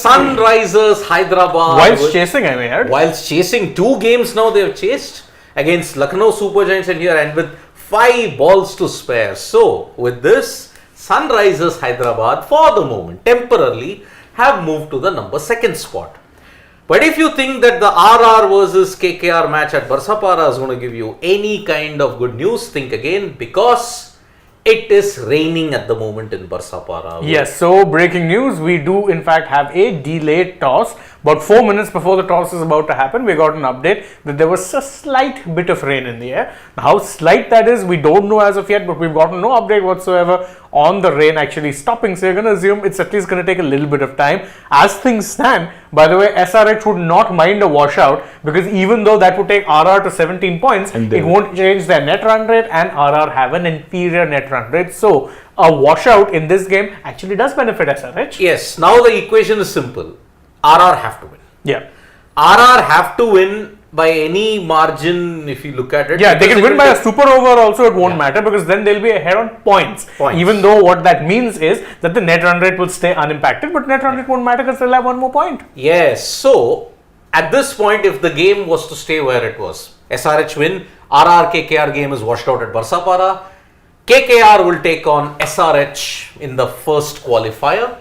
Sunrisers Hyderabad. Whilst chasing 2 games now, they have chased against Lucknow Super Giants and here, and with 5 balls to spare. So, with this, Sunrisers Hyderabad, for the moment, temporarily, have moved to the number 2nd spot. But if you think that the RR versus KKR match at Barsapara is going to give you any kind of good news, think again, because it is raining at the moment in Barsapara. Yes, so breaking news, we do in fact have a delayed toss. About 4 minutes before the toss is about to happen, we got an update that there was a slight bit of rain in the air. Now, how slight that is, we don't know as of yet, but we've gotten no update whatsoever on the rain actually stopping. So, you're going to assume it's at least going to take a little bit of time. As things stand, by the way, SRH would not mind a washout, because even though that would take RR to 17 points, it won't change their net run rate, and RR have an inferior net run rate. So, a washout in this game actually does benefit SRH. Yes, now the equation is simple. RR have to win. Yeah. RR have to win by any margin if you look at it. Yeah, they can win by a super over also, it won't matter, because then they'll be ahead on points. Even though what that means is that the net run rate will stay unimpacted, but net run rate won't matter because they'll have 1 more point. Yes, so at this point, if the game was to stay where it was, SRH win, RR KKR game is washed out at Barsapara. KKR will take on SRH in the first qualifier,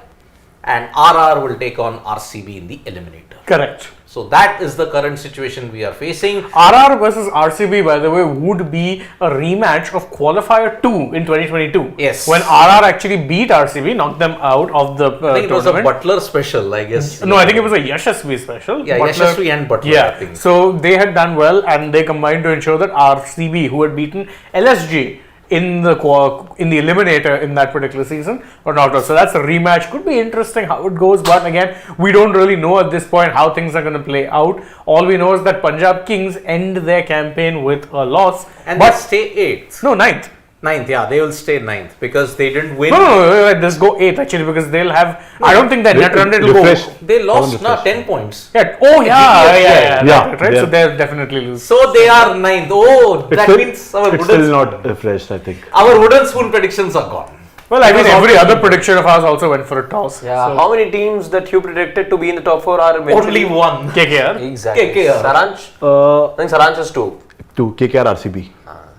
and RR will take on RCB in the eliminator. Correct. So that is the current situation we are facing. RR versus RCB, by the way, would be a rematch of qualifier 2 in 2022. Yes. When RR actually beat RCB, knocked them out of the I think it was a Butler special, I guess. No, I think it was a Yashasvi special. Yeah, Butler, Yashasvi and Butler, yeah. I think. So they had done well, and they combined to ensure that RCB, who had beaten LSG in the eliminator in that particular season, or not. So that's a rematch. Could be interesting how it goes, but again, we don't really know at this point how things are going to play out. All we know is that Punjab Kings end their campaign with a loss, and they stay 8th. No, 9th. 9th, yeah, they will stay 9th because they didn't win. No, let's go 8th actually, because they'll have. I don't think that net run rate will go. They lost 10 points. Yeah. Oh yeah. Right. So they'll definitely lose. So they are 9th. Oh, that means our it's still not refreshed, I think. Our wooden spoon predictions are gone. Well, I mean, every other prediction of ours also went for a toss. Yeah. So. How many teams that you predicted to be in the top 4 are only one? KKR. Exactly. KKR. SRH? I think SRH is 2. 2. KKR RCB.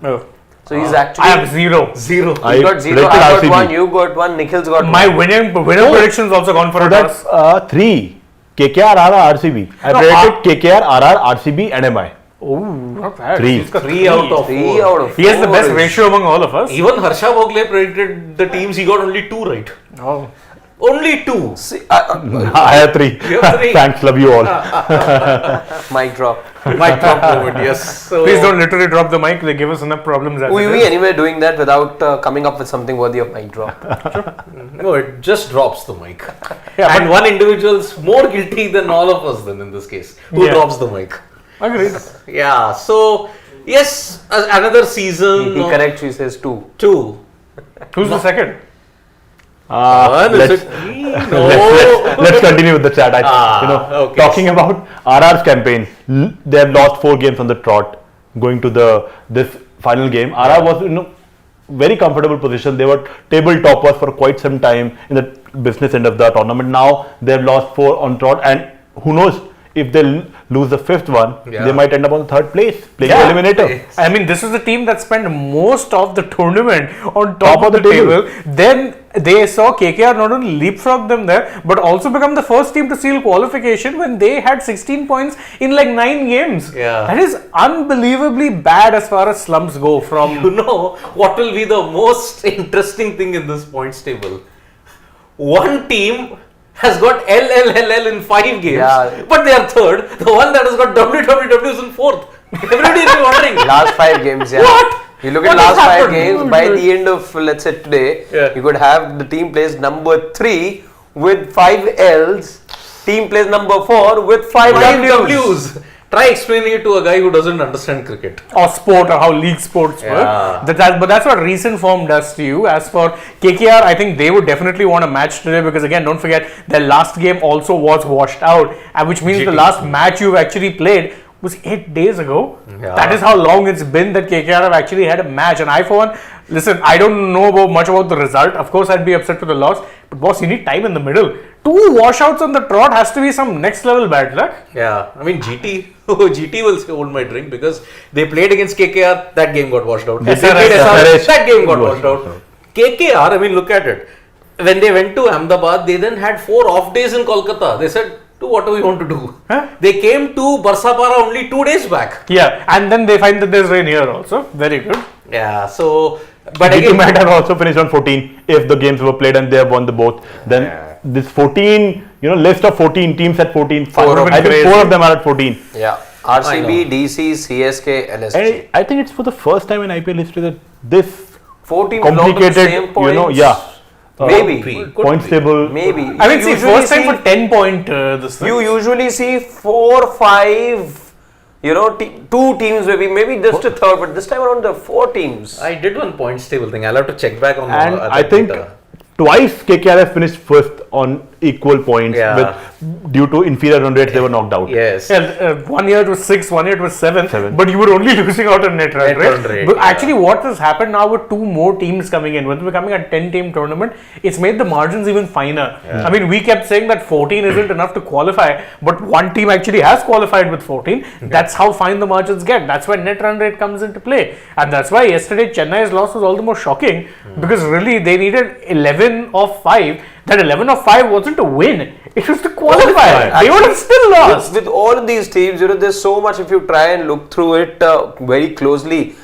Oh. So he's actually. I have 0. You got 0. I got 1. You got 1. Nikhil's got 1. My winner predictions also gone for a toss. That's 3. KKR RR RCB. I predicted KKR RR RCB and MI. Oh, not bad. 3 out of 4. He has the best ratio among all of us. Even Harsha Bogle predicted the teams, he got only 2 right. Oh. Only 2. See, I have 3. You have 3. Thanks, love you all. Mic drop. Mic drop moment, yes. So, please don't literally drop the mic. They give us enough problems. We anyway doing that without coming up with something worthy of mic drop. No, it just drops the mic. Yeah, and one individual is more guilty than all of us then in this case. Who drops the mic? Agreed. Yeah, so yes, another season. He corrects, he says 2. 2. Who's the second? Let's continue with the chat. Talking about RR's campaign, they have lost 4 games on the trot going to this final game. RR was very comfortable position. They were table toppers for quite some time in the business end of the tournament. Now they have lost 4 on trot, and who knows, if they lose the 5th one, they might end up on 3rd place, playing the eliminator. I mean, this is the team that spent most of the tournament on top of the table. Then they saw KKR not only leapfrog them there, but also become the first team to seal qualification when they had 16 points in like 9 games. Yeah. That is unbelievably bad as far as slumps go. From what will be the most interesting thing in this points table? One team has got LLLL in 5 games, but they are 3rd. The one that has got WWW is in 4th. Everybody is wondering. Last 5 games, What? You look at last 5 games, by the end of, let's say today, you could have the team placed number 3 with 5 L's, team placed number 4 with 5 W's. Try explaining it to a guy who doesn't understand cricket or sport, or how league sports work. But that's what recent form does to you. As for KKR, I think they would definitely want a match today, because again, don't forget, their last game also was washed out, which means the last match you've actually played was 8 days ago. That is how long it's been that KKR have actually had a match. And I, for one, listen, I don't know much about the result. Of course, I'd be upset with the loss, but boss, you need time in the middle 2 washouts on the trot has to be some next level bad luck. Yeah, I mean GT will say hold my drink because they played against KKR, that game got washed out. They played SRH, that game got washed out. KKR, I mean look at it. When they went to Ahmedabad, they then had 4 off days in Kolkata. They said, what do we want to do? Huh? They came to Barsapara only 2 days back. Yeah, and then they find that there's rain here also. Very good. Yeah, so but GT again, might have also finished on 14 if the games were played and they have won the both. Then this 14, list of 14 teams at 14. I think 4 of them are at 14. Yeah. RCB, DC, CSK, LSG. And I think it's for the first time in IPL history that this 4 teams belong to the complicated, same points. Maybe. Points table. Maybe. I mean, see, first time for 10 point this thing. You usually see 4, 5, 2 teams maybe just a third, but this time around the 4 teams. I did one points table thing. I'll have to check back on And the I think twice KKR has finished first on equal points. Due to inferior run rates, they were knocked out. Yes. Yeah, 1 year it was 6, 1 year it was 7, but you were only losing out on net run rate. But actually, what has happened now with 2 more teams coming in, with becoming a 10-team tournament, it's made the margins even finer. I mean, we kept saying that 14 isn't enough to qualify, but one team actually has qualified with 14. That's how fine the margins get. That's why net run rate comes into play. And that's why yesterday Chennai's loss was all the more shocking, because really they needed 11 of 5. That 11 of 5 wasn't to win, it was to qualify. They would have still lost. With all of these teams, there's so much if you try and look through it very closely.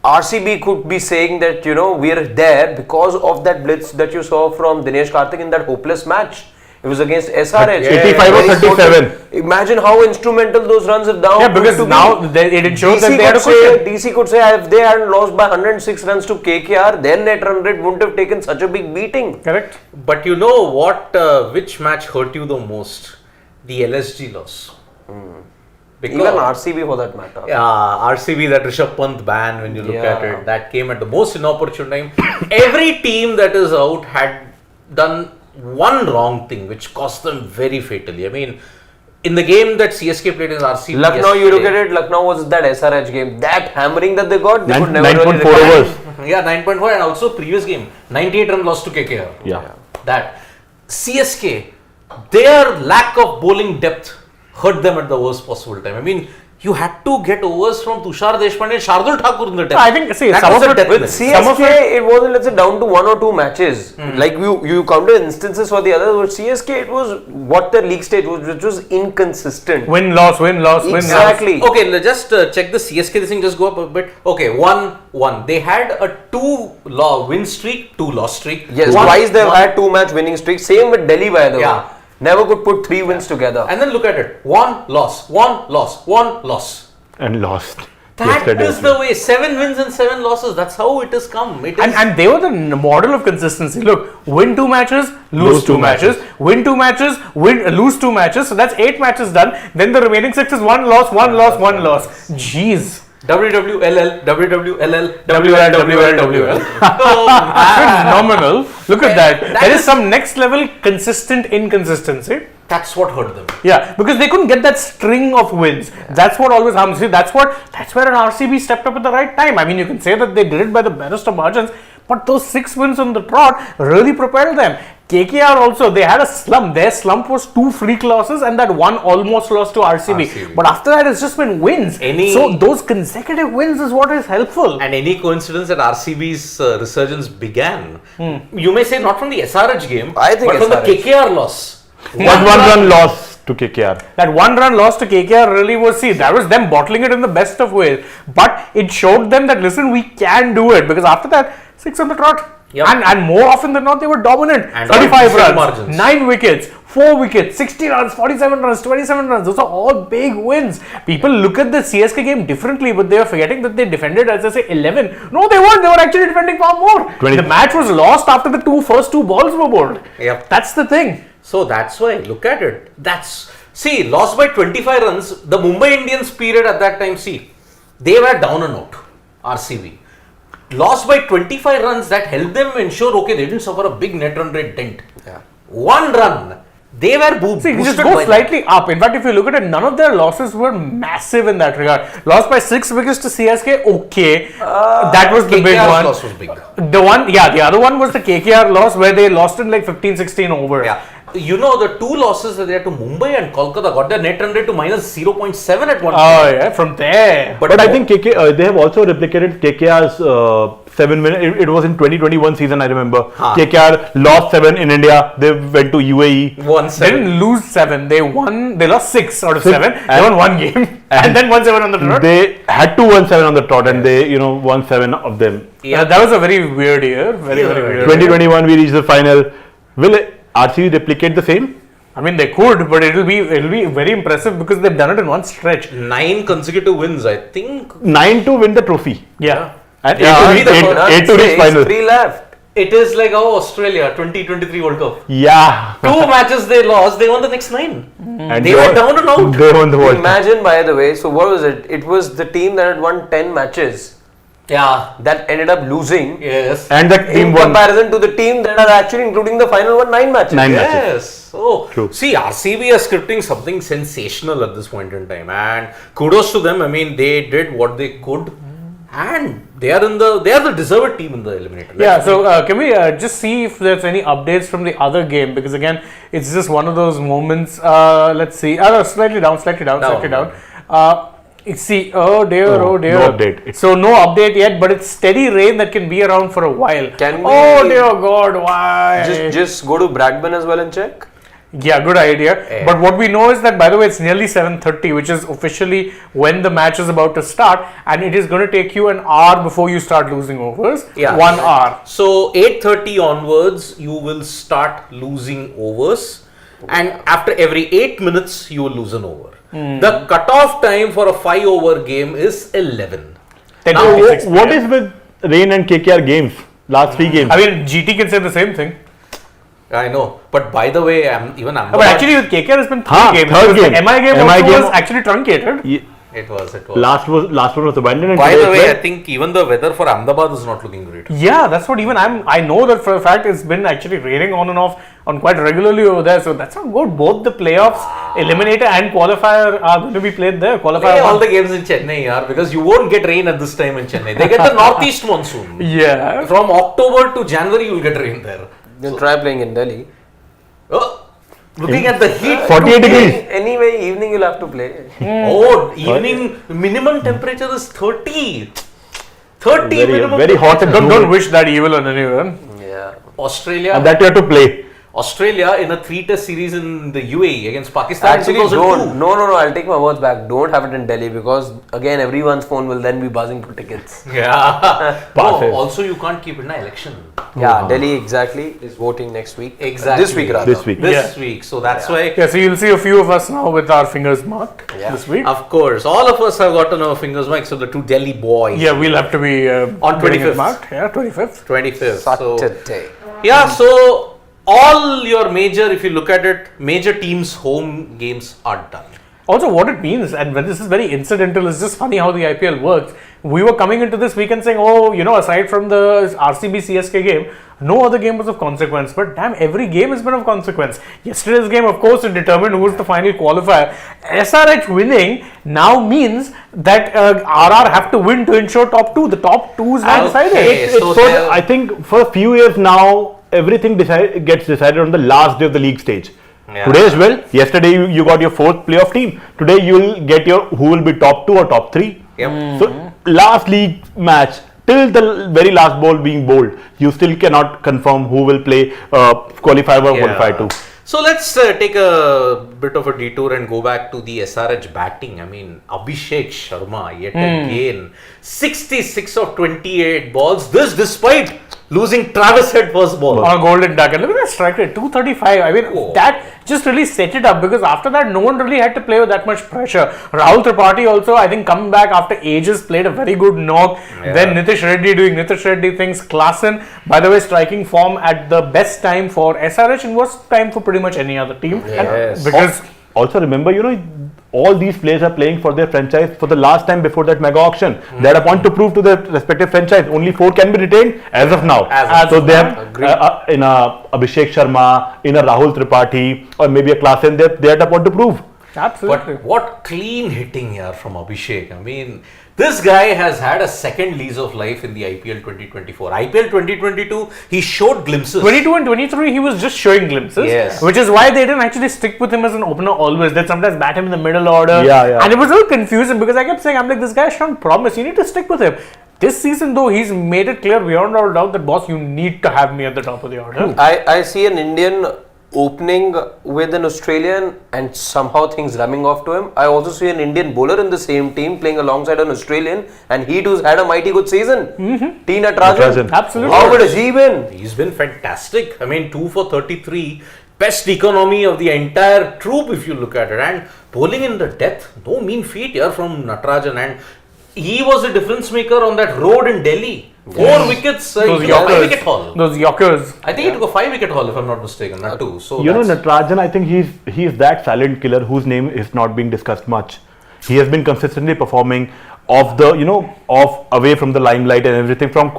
RCB could be saying that, we're there because of that blitz that you saw from Dinesh Karthik in that hopeless match. It was against SRH. 85 or 37. Imagine how instrumental those runs have now. Yeah, because now it ensured that they had a cushion. DC could say if they hadn't lost by 106 runs to KKR, their net run rate wouldn't have taken such a big beating. Correct. But you know what? Which match hurt you the most? The LSG loss. Because, even RCB for that matter. Yeah, RCB, that Rishabh Pant ban, when you look at it, that came at the most inopportune time. Every team that is out had done one wrong thing which cost them very fatally. I mean, in the game that CSK played in RCB, Lucknow, you look at it, Lucknow was that SRH game. That hammering that they got, they could never 9.4 overs. Yeah, 9.4, and also previous game, 98 run loss to KKR. Yeah. That CSK, their lack of bowling depth hurt them at the worst possible time. I mean, you had to get overs from Tushar Deshpande and Shardul Thakur in the depth. I think, see, with CSK, it wasn't, let's say, down to 1 or 2 matches. Like you counted instances for the others, but CSK, it was what the league stage was, which was inconsistent. Win, loss, win, loss, exactly. win, loss. Okay, let's just check the CSK, this thing just go up a bit. Okay, 1-1. They had a 2-win streak, 2-loss streak. Yes, twice they've had 2-match winning streaks. Same with Delhi, by the way. Never could put 3 wins together. And then look at it. 1 loss, 1 loss, 1 loss. And lost. That is the way. 7 wins and 7 losses. That's how it has come. And they were the model of consistency. Look, win 2 matches, lose 2 matches. Win 2 matches, lose 2 matches. So that's 8 matches done. Then the remaining 6 is 1 loss, 1 loss, 1 loss. Jeez. WWLL, WWLL, WL. Phenomenal. Look at that. There is some next level consistent inconsistency. That's what hurt them. Yeah, because they couldn't get that string of wins. That's what always happens. See, that's where an RCB stepped up at the right time. I mean, you can say that they did it by the barest of margins, but those 6 wins on the trot really propelled them. KKR also, they had a slump. Their slump was 2 freak losses and that one almost loss to RCB. But after that, it's just been wins. So those consecutive wins is what is helpful. And any coincidence that RCB's resurgence began, you may say not from the SRH game, I think but from the KKR loss. 1-1 loss to KKR. That 1-run loss to KKR really was, that was them bottling it in the best of ways. But it showed them that, listen, we can do it. Because after that, 6 on the trot. Yep. And more often than not, they were dominant. And 35 runs, margins. 9 wickets, 4 wickets, 60 runs, 47 runs, 27 runs. Those are all big wins. People look at the CSK game differently, but they are forgetting that they defended, as I say, 11. No, they weren't. They were actually defending far more. 20. The match was lost after the first two balls were bowled. Yep. That's the thing. So that's why, look at it. Lost by 25 runs. The Mumbai Indians period at that time, they were down and out. RCB. Lost by 25 runs, that helped them ensure, okay, they didn't suffer a big net run rate dent. 1 run, they were boosted. Just go slightly up. In fact, if you look at it, none of their losses were massive in that regard. Lost by 6 wickets to CSK, okay. That was the big one. Loss was big. The other one was the KKR loss where they lost in like 15-16 over. you know, the two losses that they had to Mumbai and Kolkata got their net run rate to minus 0.7 at one Oh point. yeah, from there. But I think they have also replicated KKR's 7 win. It was in 2021 season, I remember. KKR lost 7 in India. They went to UAE. Won They 7. didn't lose 7. They won. They lost 6 out of 6, 7. They won one game and then won 7 on the trot. They had to win 7 on the trot, and they won 7 of them. Yeah. That was a very weird year. Very weird. 2021 we reached the final. Will RCB replicate the same? I mean, they could, but it'll be very impressive because they've done it in one stretch. 9 consecutive wins, I think. 9 to win the trophy. Yeah. And Yeah, 8 to reach final. 3 left. It is like Australia 2023 World Cup. Yeah. 2 matches they lost, they won the next 9. And They went down and out. They won the World Cup. Imagine, by the way, so what was it? It was the team that had won 10 matches Yeah. that ended up losing. Yes. And that team In won. comparison to the team that are actually including the final one 9 matches. 9 matches. Yes. Oh, True. see, RCB are scripting something sensational at this point in time, and kudos to them. I mean, they did what they could, and they are the deserved team in the eliminator. Yeah, so can we just see if there's any updates from the other game? Because again, it's just one of those moments. Let's see. Slightly down. See, oh dear. No update. So no update yet, but it's steady rain that can be around for a while. Can we- Oh dear God, why? Just go to Bradburn as well and check. Yeah, good idea. But what we know is that, by the way, it's nearly 7:30, which is officially when the match is about to start, and it is going to take you an hour before you start losing overs. Yeah. 1 hour. So 8:30 onwards, you will start losing overs, and after every 8 minutes, you will lose an over. The cutoff time for a 5-over game is 11. 10:56 What PM. is with Rain and KKR games? Last 3 games. I mean, GT can say the same thing. I know, but by the way, even But actually, with KKR, it's been 3 games. third because game. The MI game MI also game- was actually truncated. Ye- it was. last one was abandoned. And By today the as way, well. I think even the weather for Ahmedabad is not looking great. Yeah, that's what even I know that for a fact. It's been actually raining on and off on quite regularly over there. So that's not good. Both the playoffs, eliminator and qualifier are going to be played there. Play Qualifier all one. the games in Chennai, because you won't get rain at this time in Chennai. They get the northeast monsoon. Yeah. From October to January, you'll get rain there. Then try playing in Delhi. Oh, looking at the heat. 48 degrees. Anyway, evening you'll have to play. Oh, evening minimum temperature is 30. 30 Very, minimum. very hot and Don't humid. wish that evil on anyone. Yeah. Australia. And that you have to play. Australia in a 3-test series in the UAE against Pakistan. Actually, 2002. don't. No. I'll take my words back. Don't have it in Delhi because again, everyone's phone will then be buzzing for tickets. Yeah. Passes. No, also you can't keep it in an election. Yeah, Delhi exactly is voting next week. Exactly. This week rather. This week. This week. So that's why. Yeah, so you'll see a few of us now with our fingers marked this week. Of course, all of us have gotten our fingers marked except the 2 Delhi boys. Yeah, we'll have to be On getting it 25th. marked. Yeah, 25th. 25th. So, Saturday. yeah, so all your major, if you look at it, major teams' home games are done. Also, what it means, and when this is very incidental, it's just funny how the IPL works. We were coming into this weekend saying, oh, aside from the RCB CSK game, no other game was of consequence. But damn, every game has been of consequence. Yesterday's game, of course, it determined who was the final qualifier. SRH winning now means that RR have to win to ensure top 2. The top 2 is now decided. Okay. It's So so they'll- I think for a few years now, everything gets decided on the last day of the league stage. Yeah. Today as well. Yesterday you got your 4th playoff team. Today you'll get your who will be top 2 or top 3. Yep. So last league match till the very last ball being bowled, you still cannot confirm who will play qualifier 1 or qualifier 2. So let's take a bit of a detour and go back to the SRH batting. I mean, Abhishek Sharma yet again 66 of 28 balls. This despite losing Travis Head first ball. On a golden duck. And look at that strike rate, 235. I mean, that just really set it up because after that, no one really had to play with that much pressure. Rahul Tripathi also, I think, coming back after ages, played a very good knock. Then Nitish Reddy doing Nitish Reddy things. Klassen, by the way, striking form at the best time for SRH and worst time for pretty much any other team. Yes. And because Also remember, all these players are playing for their franchise for the last time before that mega auction. They had a point to prove to their respective franchise. Only 4 can be retained as of now. So they have in a Abhishek Sharma, in a Rahul Tripathi, or maybe a Klassen, they had a point to prove. Absolutely. But what clean hitting here from Abhishek. I mean, this guy has had a second lease of life in the IPL 2024. IPL 2022, he showed glimpses. 22 and 23, he was just showing glimpses. Yes. Which is why they didn't actually stick with him as an opener always. They'd sometimes bat him in the middle order. Yeah. And it was a little confusing because I kept saying, I'm like, this guy has shown promise. You need to stick with him. This season, though, he's made it clear beyond all doubt that, boss, you need to have me at the top of the order. I see an Indian opening with an Australian and somehow things rubbing off to him. I also see an Indian bowler in the same team playing alongside an Australian, and he too's had a mighty good season. T. Natarajan. Absolutely. How good has he been? He's been fantastic. I mean, 2 for 33, best economy of the entire troop if you look at it. And bowling in the death, no mean feat here from Natarajan. And he was a difference maker on that road in Delhi. 4 wickets, Those he took a 5-wicket Yorkers. haul. Those Yorkers. I think he took a 5-wicket haul if I'm not mistaken, not 2. So Natarajan, I think he's that silent killer whose name is not being discussed much. He has been consistently performing off the, away from the limelight and everything from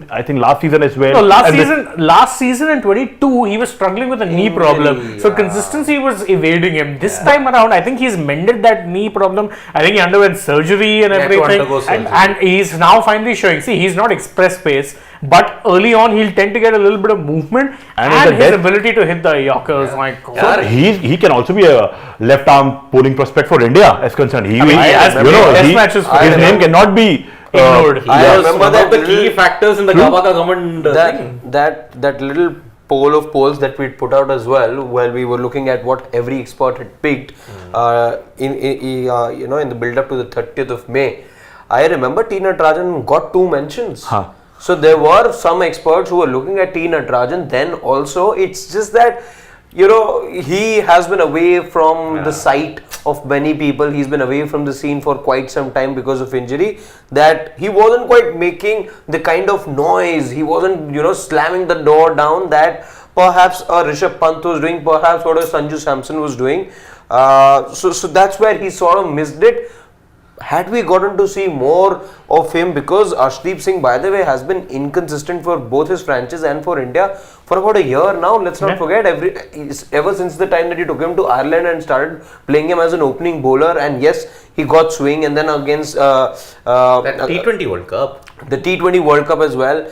I think last season as well. No, last season in 22, he was struggling with a knee problem. So consistency was evading him. This time around, I think he's mended that knee problem. I think he underwent surgery and He had to everything. undergo surgery. And he's now finally showing. See, he's not express pace, but early on he'll tend to get a little bit of movement and his ability to hit the Yorkers. My God. So he can also be a left arm bowling prospect for India as concerned. His name cannot be ignored. I remember one that of the key factors in the Gavaga government thing. that little poll of polls that we'd put out as well, while we were looking at what every expert had picked in the build up to the 30th of May. I remember T. Natarajan got 2 mentions. So there were some experts who were looking at T. Natarajan. Then also, it's just that he has been away from the sight of many people. He's been away from the scene for quite some time because of injury. That he wasn't quite making the kind of noise. He wasn't, slamming the door down that perhaps Rishabh Pant was doing, perhaps what Sanju Samson was doing. So that's where he sort of missed it. Had we gotten to see more of him, because Arshdeep Singh, by the way, has been inconsistent for both his franchise and for India for about a year now. Let's not forget, ever since the time that you took him to Ireland and started playing him as an opening bowler, and yes, he got swing, and then against That T20 World Cup. the T20 World Cup as well.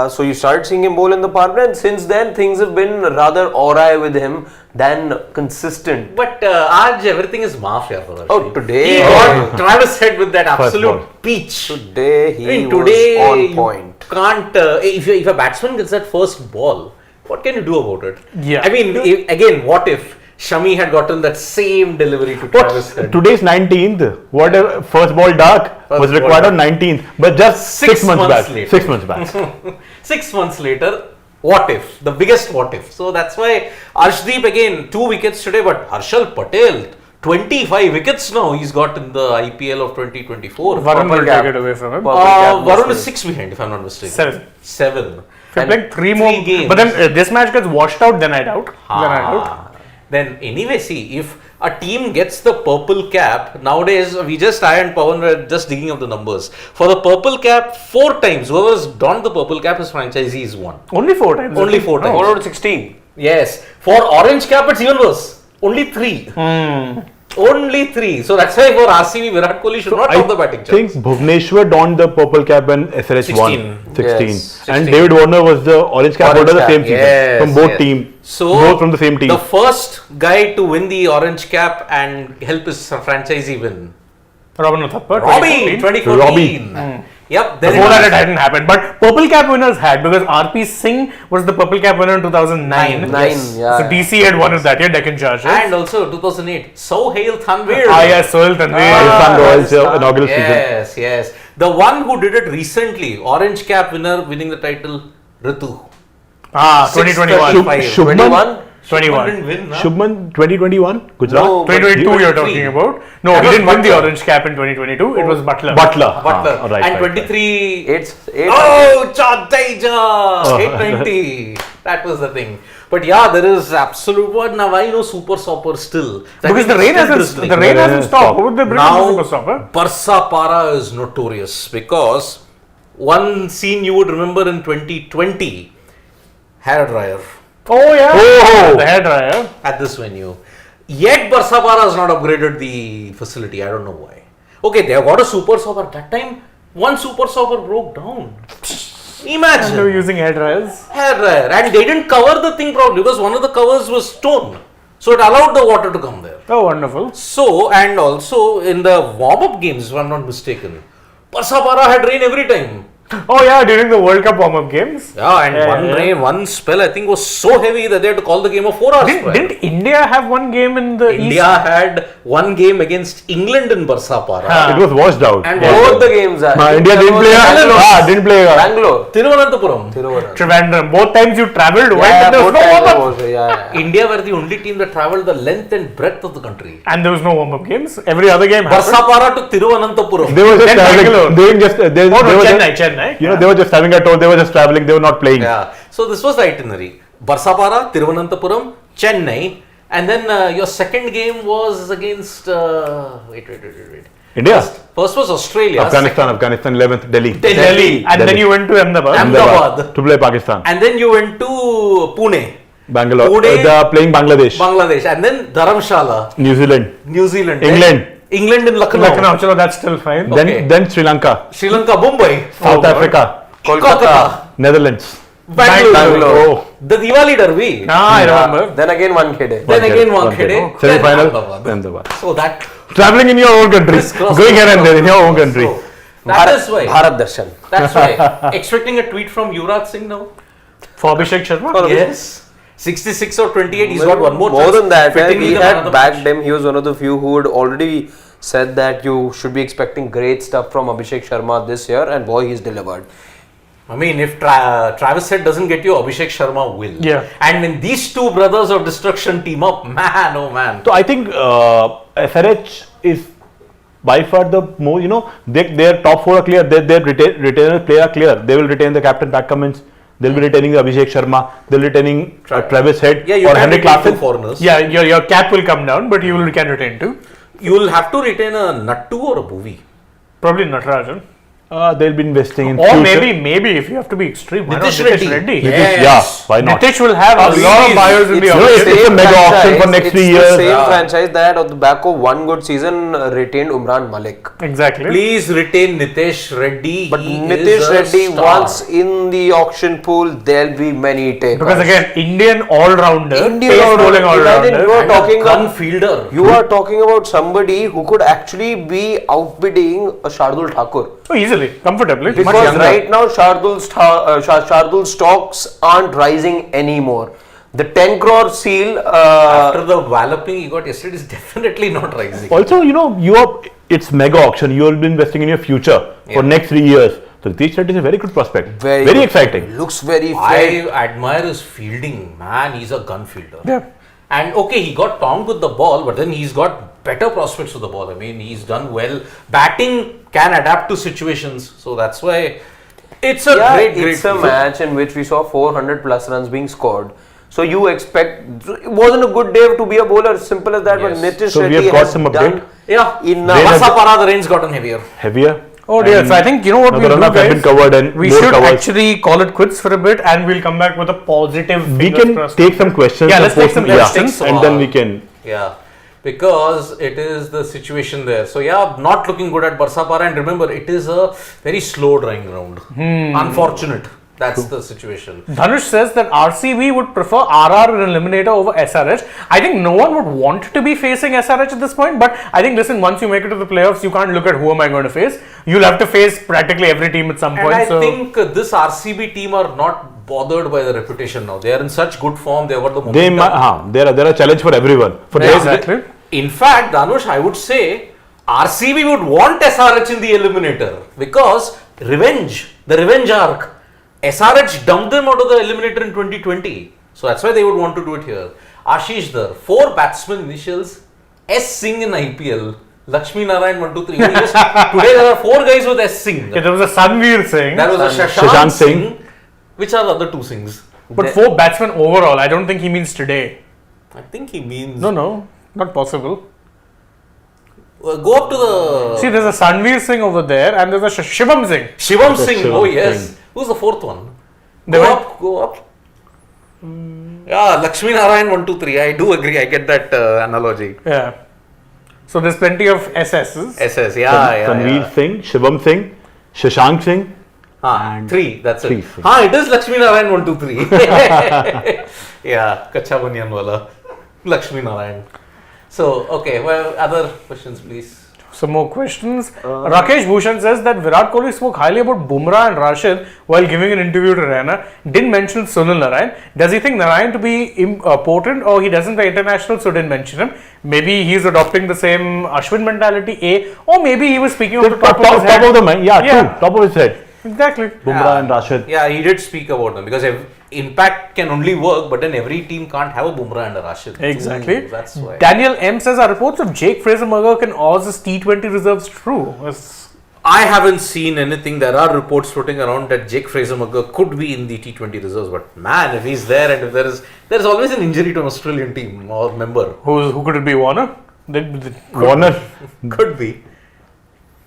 So you started seeing him bowl in the power play, and since then things have been rather awry with him than consistent. But Aaj, everything is maaf here for us. Oh, today He got Travis Head with that absolute peach. Today he was today on point. You can't, if a batsman gets that first ball, what can you do about it? Yeah. I mean, again, what if Shami had gotten that same delivery to Travis Head? Today's 19th, first ball dark was ball required dark. on 19th, but just 6 months back. later. 6 months back. 6 months later, what if? The biggest what if. So that's why Arshdeep again 2 wickets today, but Harshal Patel 25 wickets now he's got in the IPL of 2024. Varun will take it away from him. Varun is 6 behind if I'm not mistaken. 7. If you're playing 3 more games. But then this match gets washed out, then I doubt. Then anyway, see, if a team gets the purple cap, nowadays I and Pawan were just digging up the numbers. For the purple cap, 4 times, whoever's donned the purple cap, his franchisees won. Only 4 times. Only 4 times. 4 out of 16. Yes. For orange cap, it's even worse. Only 3. Only 3. So that's why for RCB, Virat Kohli should not top the batting I charts. think Bhuvneshwar donned the purple cap when SRH won. 16. Yes, And 16. David Warner was the orange cap holder the same season. Yes, from both yes. teams. So both from the same team. The first guy to win the orange cap and help his franchisee win. Robin Uthappa, Robbie, 2014. Robbie. Yep. Before that, it hadn't happened. But purple cap winners had, because RP Singh was the purple cap winner in 2009. Yes. So DC had won that year, Deccan Chargers. And also 2008, Sohail Thanvir. Yes, Sohail Thanvir. Rajasthan Royals inaugural season. Yes, yes. The one who did it recently, orange cap winner winning the title, Ritu. 2021. 635. 21. Didn't win, huh? Shubman 2021 Gujarat. No, 2022 you're 23. talking about. No, he didn't win the orange cap in 2022. It was Butler. Butler. Right, And right, 23. It's Oh, Chadaija! 890. That was the thing. But yeah, there is absolute what now. I know Super Stopper still. Because the rain hasn't stopped. How would they bring in the Now, Super Stopper? Barsa Para is notorious because one scene you would remember in 2020, hair dryer Oh yeah. Oh. The hair dryer. at this venue. Yet Barsapara has not upgraded the facility. I don't know why. Okay, they have got a super stopper. That time, one super stopper broke down. Imagine. And they were using hair dryers. Hair dryer. And they didn't cover the thing properly because one of the covers was stone. So it allowed the water to come there. Oh, wonderful. So, and also in the warm-up games, if I'm not mistaken, Barsapara had rain every time. Oh yeah, during the World Cup warm-up games. Yeah, and rain, one spell I think was so heavy that they had to call the game a 4 hours. Didn't India have one game in the India East? had one game against England in Barsapara. It was washed out. And Both the games are. India didn't play. Didn't play. Bangalore. Thiruvananthapuram. Trivandrum. Both times you travelled, Yeah, there was both no times warm-up. was, yeah. India were the only team that travelled the length and breadth of the country. And there was no warm-up games. Every other game happened. Barsapara to Thiruvananthapuram. They were just Then traveling. Bangalore. They were just. They were Chennai. You know, they were just having a tour. They were just traveling. They were not playing. Yeah. So this was the itinerary. Barsapara, Thiruvananthapuram, Chennai, and then your second game was against. Wait. India. First was Australia. Afghanistan, 11th, Delhi. Delhi. And then Delhi. you went to Ahmedabad. Ahmedabad. To play Pakistan. And then you went to Pune, Bangalore. Pune. They are playing Bangladesh. Bangladesh, and then Dharamshala, New Zealand. New Zealand, England. England in Lucknow, Lucknow, chalo, that's still fine. Okay. Then Sri Lanka. Sri Lanka, Mumbai, South Africa. Kolkata, Netherlands. Bangalore. Oh. The Diwali Derby. I remember. Then again Wankhede. Then again Wankhede. Then Semi-final. Ahmedabad. Ahmedabad. So that Traveling in your own country. crisscross, Going here and there in your own crisscross. country. So, that is why. Bharat Darshan. That's why. Expecting a tweet from Yuvraj Singh now. For Abhishek Sharma? Yes. 66 or 28. He's got one more. More chance. than that, Fittingly we the man of had the backed match. him. He was one of the few who had already said that you should be expecting great stuff from Abhishek Sharma this year, and boy, he's delivered. I mean, if Travis Head doesn't get you, Abhishek Sharma will. Yeah. And when these two brothers of destruction team up, man, oh man. So I think SRH is by far the more, their top four are clear. Their retainer player are clear. They will retain the captain Pat Cummins. They'll be retaining the Abhishek Sharma. They'll be retaining Travis Head Yeah, you or can Henrik retain two Larsson. foreigners. Yeah, your cap will come down, but you can retain two. You will have to retain a Nattu or a Bhuvi. Probably Natarajan. They'll be investing in Or future. maybe if you have to be extreme, why not Nitish Nitish Reddy. Reddy? Yes. Yeah, why not? Nitish will have a Please, lot of buyers in the it's auction. It's a same mega auction for next 3 It's years. the same Yeah. franchise that on the back of one good season retained Umran Malik. Exactly. Please retain Nitish Reddy. But He Nitish is a Reddy, star. once in the auction pool, there'll be many takers. Because again, Indian all-rounder, Indian pace all-rounder. bowling Imagine all-rounder. you are And a talking gun about- fielder. You are talking about somebody who could actually be outbidding a Shardul Thakur. Oh, easily, comfortably. Much Because younger. right now Shardul's stocks aren't rising anymore. The 10 crore seal. After the walloping he got yesterday is definitely not rising. Also, it's mega auction. You will be investing in your future Yeah. for next 3 years. So Nitish Reddy is a very good prospect. Very good. exciting. Looks very I fair. admire his fielding. Man, he's a gun fielder. Yeah. And okay, he got tongued with the ball, but then he's got better prospects with the ball. I mean, he's done well. Batting can adapt to situations. So that's why it's a great it's a field. match in which we saw 400 plus runs being scored. So you expect it wasn't a good day to be a bowler, simple as that. Yes. But Nitish So we Reddy have got has some done update? Yeah. enough. Barsapara, the rain's gotten heavier. Heavier. Oh dear, And so I think you know what now we'll the do, runoff has guys? been covered and We more should covers. actually call it quits for a bit, and we'll come back with a positive. We fingers can crossed. take some questions. Yeah, let's take some questions. and then we can. Yeah. Because it is the situation there. So yeah, not looking good at Barsapara, and remember it is a very slow drying ground. Unfortunate. That's the situation. Dhanush says that RCB would prefer RR in eliminator over SRH. I think no one would want to be facing SRH at this point, but I think listen, once you make it to the playoffs, you can't look at who am I going to face. You'll have to face practically every team at some And point. I so think this RCB team are not bothered by the reputation now. They are in such good form. They have got the They momentum. there are a challenge for everyone. For Yeah, them, exactly. In fact, Dhanush, I would say RCB would want SRH in the eliminator because revenge, the revenge arc. SRH dumped them out of the eliminator in 2020. So that's why they would want to do it here. Ashish Dhar, 4 batsmen initials, S Singh in IPL, Lakshmi Narayan 1, 2, 3. Yes, today there are 4 guys with S Singh. Yeah, there was a Sanveer Singh, There was a Shashank Shashank Singh. Singh. Which are the other 2 Singhs? but 4 batsmen overall. I don't think he means today. I think he means. No, not possible. Go up to the. See, there's a Sanveer Singh over there, and there's a Shivam Singh. Shivam Singh. Shivam Oh, yes. Singh. Who's the 4th one? They Go were- up, go up. Yeah, Lakshmi Narayan 1, 2, 3. I do agree. I get that analogy. Yeah. So there's plenty of SSs. SS, yeah. Tanveer Singh, Shivam Singh, Shashank Singh. And 3, that's three, it. three. It is Lakshmi Narayan 1, 2, 3. Yeah, Kacha Banyan wala. Lakshmi Narayan. So, okay, well, other questions, please. Some more questions. Rakesh Bhushan says that Virat Kohli spoke highly about Bumrah and Rashid while giving an interview to Raina. Didn't mention Sunil Narayan. Does he think Narayan to be important, or he doesn't play international, so didn't mention him? Maybe he's adopting the same Ashwin mentality, A, or maybe he was speaking off the top of his head. Top of the mind, true. Top of his head. Exactly. Bumrah and Rashid. Yeah, he did speak about them because impact can only work, but then every team can't have a Bumrah and a Rashid. Exactly. Ooh, that's why. Daniel M says, are reports of Jake Fraser-Murgh can Oz his T20 reserves true? I haven't seen anything. There are reports floating around that Jake Fraser-Murgh could be in the T20 reserves, but man, if he's there and if there's always an injury to an Australian team or member. Who could it be? Warner? Warner. Could be.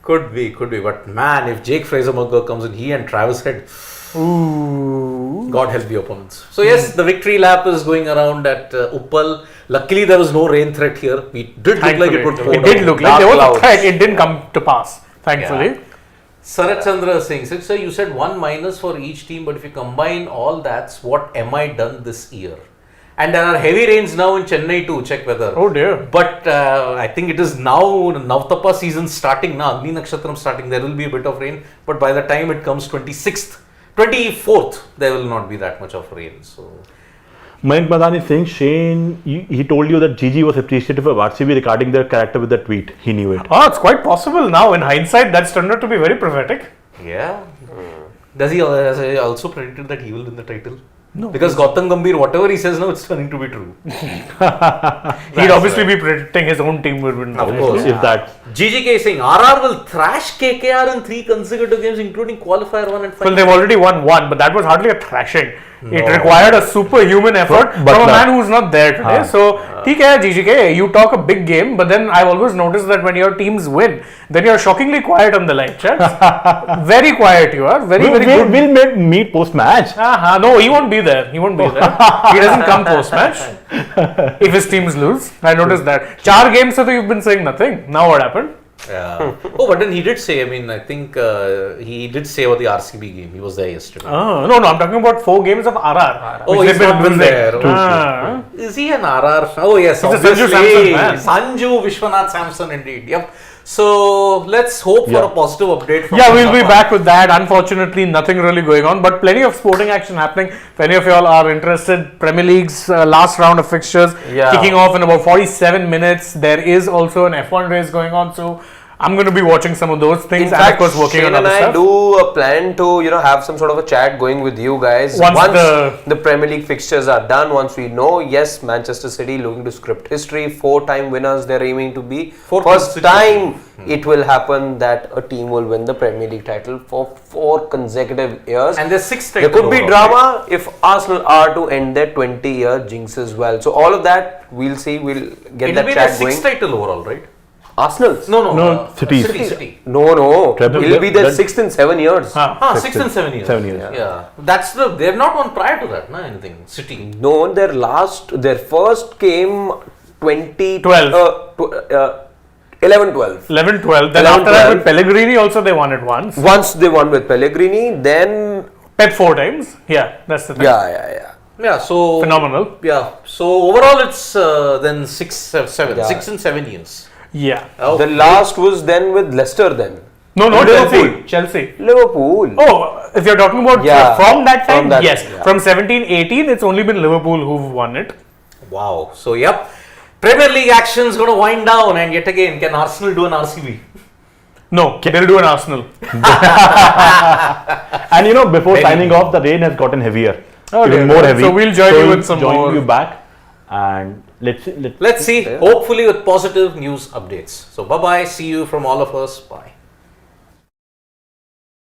But man, if Jake Fraser-Murgh comes in, he and Travis Head, Ooh. God help the opponents. So yes, the victory lap is going around at Uppal. Luckily, there was no rain threat here. It did look like it would pour It did down. look like there was a clouds. threat. It didn't come to pass, thankfully. Yeah. Sarat Chandra is saying, sir, you said 1- for each team, but if you combine all that, what am I done this year? And there are heavy rains now in Chennai too, check weather. Oh dear. But I think it is now Navtapa season starting now, Agni Nakshatram starting, there will be a bit of rain. But by the time it comes 26th, 24th, there will not be that much of rain. So Mayank Madani is saying, Shane, he told you that Gigi was appreciative of RCB regarding their character with the tweet. He knew it. Oh, it's quite possible now. In hindsight, that's turned out to be very prophetic. yeah. Has he also predicted that he will win the title? No. Because Gautam Gambhir, whatever he says now, it's turning to be true. He'd obviously be predicting his own team would win. Of course. If that. GGK is saying RR will thrash KKR in 3 consecutive games, including qualifier 1 and 5. Well, they've already won one, but that was hardly a thrashing. It required a superhuman effort from a man who's not there today. So, ठीक है, GGK, you talk a big game, but then I've always noticed that when your teams win, then you're shockingly quiet on the live chats. Very quiet you are. Very good. We'll meet post-match. No, he won't be there. He doesn't come post-match if his teams lose. I noticed that. 4 games so you've been saying nothing. Now what happened? Yeah. But then he did say, I think he did say about the RCB game. He was there yesterday. No, I'm talking about 4 games of RR. Oh, which he's they've not been there. True. Is he an RR? Oh, yes. He's a obviously. Sanju Samson fan. Sanju Vishwanath Samson, indeed. Yep. So, let's hope for a positive update. From We'll be back with that. Unfortunately, nothing really going on, but plenty of sporting action happening. If any of y'all are interested, Premier League's last round of fixtures kicking off in about 47 minutes. There is also an F1 race going on, so I'm going to be watching some of those things. In fact, and of course, working Shane on other and I stuff. do plan to have some sort of a chat going with you guys Once the Premier League fixtures are done. Once we know, yes, Manchester City looking to script history, 4-time winners they're aiming to be. First time it will happen that a team will win the Premier League title for 4 consecutive years. And there's 6 There could be drama if Arsenal are to end their 20-year jinx as well. So all of that we'll see. We'll get that chat going. It'll be the 6th title overall, right? Arsenal? No. City. No. Treble. It'll be their 6th in 7 years. 6 and 7 years. 7 years. Yeah. They've not won prior to that, anything. City. No, their first came 11-12. 11-12. Then after that with Pellegrini also they won it once. Once they won with Pellegrini, then Pep 4 times. Yeah, that's the thing. Yeah. So Phenomenal. Yeah. So overall, it's then 6 and 7 years. Yeah. The last was then with Leicester then. No, Chelsea. Liverpool. Oh, if you're talking about from that time, yes. Yeah. From 17-18, it's only been Liverpool who've won it. Wow. So, yep. Premier League action is going to wind down, and yet again, can Arsenal do an RCB? No, they'll do an Arsenal. And before signing off, the rain has gotten heavier. Even more heavy. So we'll join you with some more. Join you back, and let's see. Hopefully with positive news updates. So bye bye. See you from all of us. Bye.